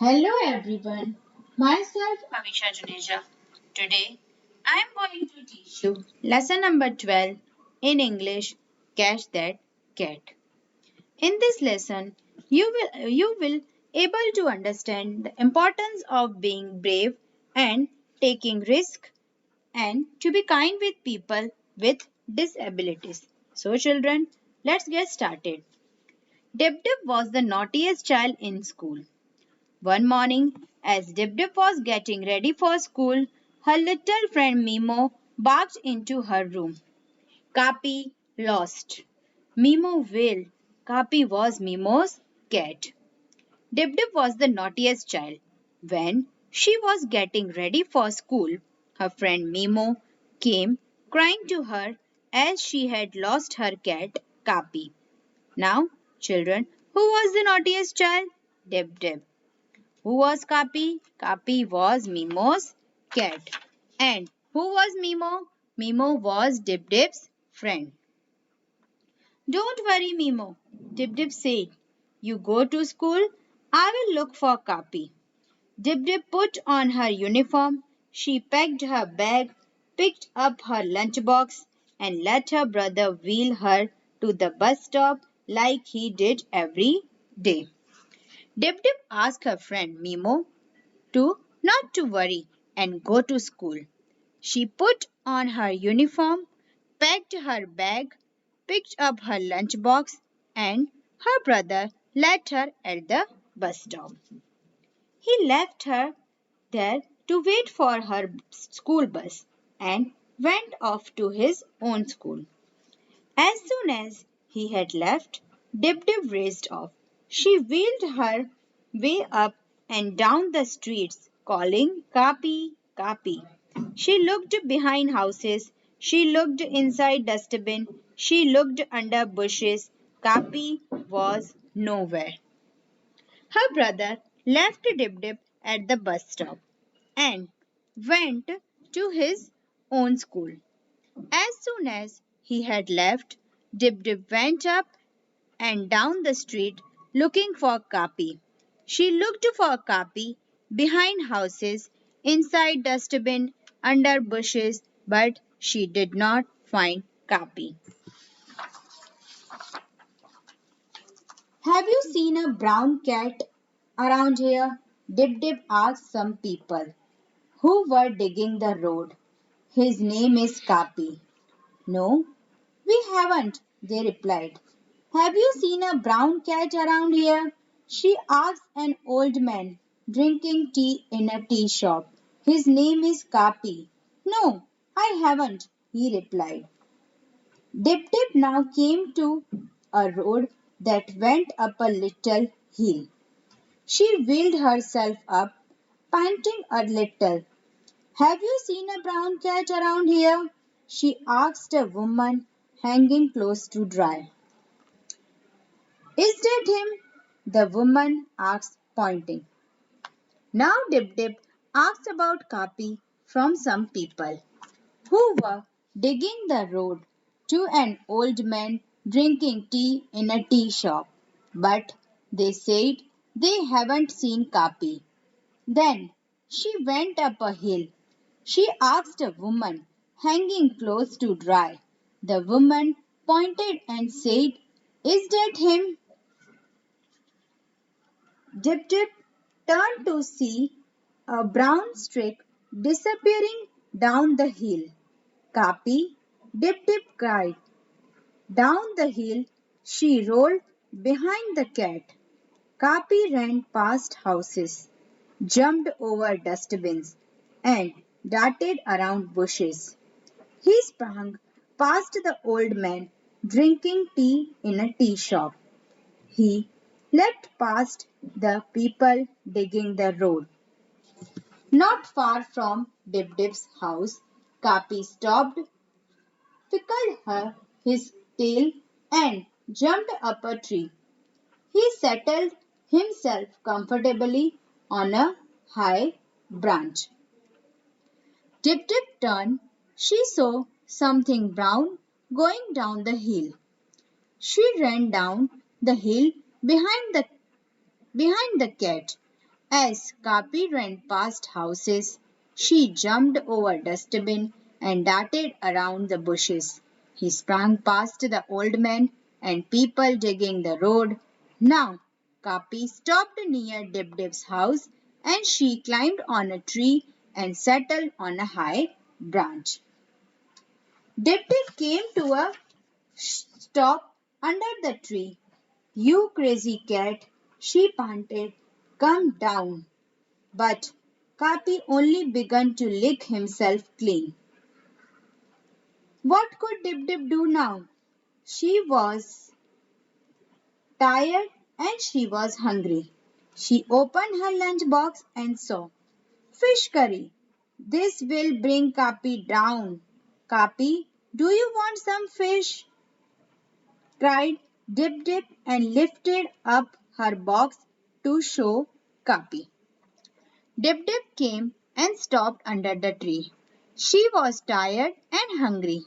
Hello everyone, myself Avisha. Today I am going to teach you lesson number 12 in English, Catch That Cat. In this lesson, you will able to understand the importance of being brave and taking risk and to be kind with people with disabilities. So children, let's get started. Dib Dib was the naughtiest child in school. One morning, as Dip Dip was getting ready for school, her little friend Mimo barged into her room. Capi lost. Mimo wailed. Capi was Mimo's cat. Dip Dip was the naughtiest child. When she was getting ready for school, her friend Mimo came crying to her as she had lost her cat, Capi. Now, children, who was the naughtiest child? Dip Dip. Who was Capi? Capi was Mimo's cat. And who was Mimo? Mimo was Dip Dip's friend. Don't worry, Mimo, Dip Dip said. You go to school, I will look for Capi. Dip Dip put on her uniform, she packed her bag, picked up her lunchbox, and let her brother wheel her to the bus stop like he did every day. Dip Dip asked her friend Mimo to not to worry and go to school. She put on her uniform, packed her bag, picked up her lunchbox, and her brother left her at the bus stop. He left her there to wait for her school bus and went off to his own school. As soon as he had left, Dib Dib raced off. She wheeled her way up and down the streets, calling Kapi, Kapi. She looked behind houses. She looked inside dustbin. She looked under bushes. Kapi was nowhere. Her brother left Dib Dib at the bus stop and went to his own school. As soon as he had left, Dib Dib went up and down the street looking for Kapi. She looked for Kapi behind houses, inside dustbin, under bushes, but she did not find Kapi. Have you seen a brown cat around here? Dib Dib asked some people who were digging the road. His name is Kapi. No, we haven't, they replied. Have you seen a brown cat around here? She asked an old man drinking tea in a tea shop. His name is Kapi. No, I haven't, he replied. Dip Dip now came to a road that went up a little hill. She wheeled herself up, panting a little. Have you seen a brown cat around here? She asked a woman hanging close to dry. Is that him? The woman asked, pointing. Now Dip Dip asked about Kapi from some people who were digging the road to an old man drinking tea in a tea shop. But they said they haven't seen Kapi. Then she went up a hill. She asked a woman hanging close to dry. The woman pointed and said, Is that him? Dip Dip turned to see a brown streak disappearing down the hill. Kapi, Dip Dip cried. Down the hill she rolled behind the cat. Kapi ran past houses, jumped over dustbins, and darted around bushes. He sprang past the old man drinking tea in a tea shop. He leapt past the people digging the road. Not far from Dip Dip's house, Kapi stopped, tickled her his tail, and jumped up a tree. He settled himself comfortably on a high branch. Dip Dip turned. She saw something brown going down the hill. She ran down the hill behind the cat. As Kapi ran past houses, she jumped over dustbin and darted around the bushes. He sprang past the old man and people digging the road. Now, Kapi stopped near Dib Dib's house and she climbed on a tree and settled on a high branch. Dib Dib came to a stop under the tree. You crazy cat, she panted, come down. But Kapi only began to lick himself clean. What could Dip Dip do now? She was tired and she was hungry. She opened her lunch box and saw fish curry. This will bring Kapi down. Kapi, do you want some fish? Cried Dip Dip and lifted up her box to show Kapi. Dip Dip came and stopped under the tree. She was tired and hungry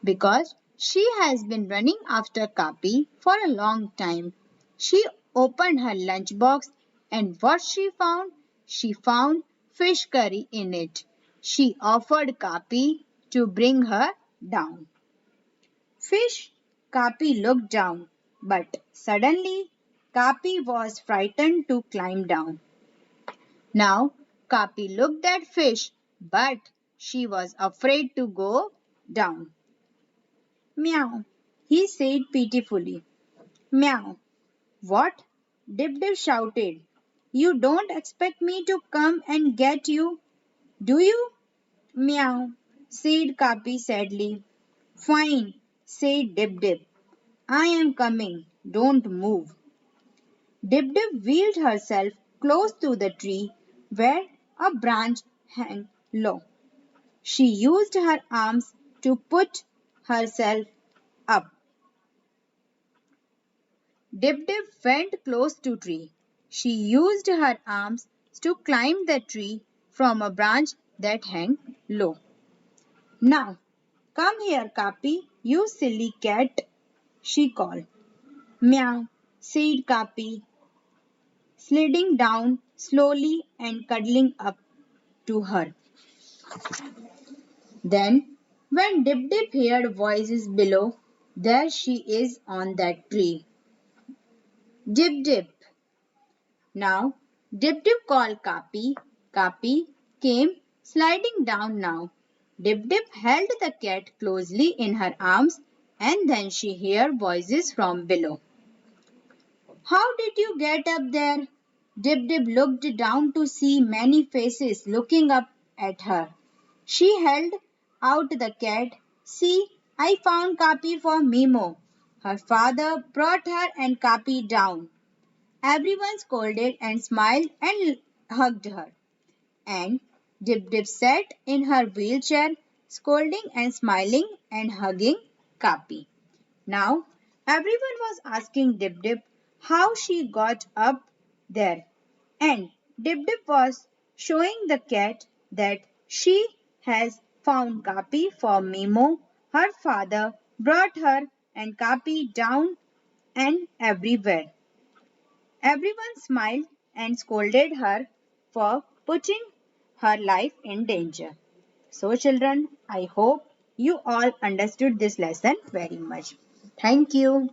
because she has been running after Kapi for a long time. She opened her lunch box and what she found? She found fish curry in it. She offered Kapi to bring her down. Fish, Kapi looked down, but suddenly Kapi was frightened to climb down. Now Kapi looked at Fish, but she was afraid to go down. Meow, he said pitifully. Meow. What? Dip Dip shouted. You don't expect me to come and get you, do you? Meow, said Kapi sadly. Fine, said Dip Dip. I am coming. Don't move. Dip Dip wheeled herself close to the tree where a branch hung low. She used her arms to put herself up. Dip Dip went close to tree. She used her arms to climb the tree from a branch that hung low. Now, come here, Kapi, you silly cat, she called. Meow, said Kapi, sliding down slowly and cuddling up to her. Then, when Dip Dip heard voices below, there she is on that tree. Dip Dip. Now, Dip Dip called Kapi. Kapi came sliding down now. Dip Dip held the cat closely in her arms and then she heard voices from below. How did you get up there? Dip Dip looked down to see many faces looking up at her. She held out the cat. See, I found Kapi for Mimo. Her father brought her and Kapi down. Everyone scolded and smiled and hugged her. And Dip Dip sat in her wheelchair, scolding and smiling and hugging Kapi. Now, everyone was asking Dip Dip how she got up there. And Dip Dip was showing the cat that she has found Kapi for Mimo. Her father brought her and Kapi down and everywhere. Everyone smiled and scolded her for putting her life in danger. So, children, I hope you all understood this lesson very much. Thank you.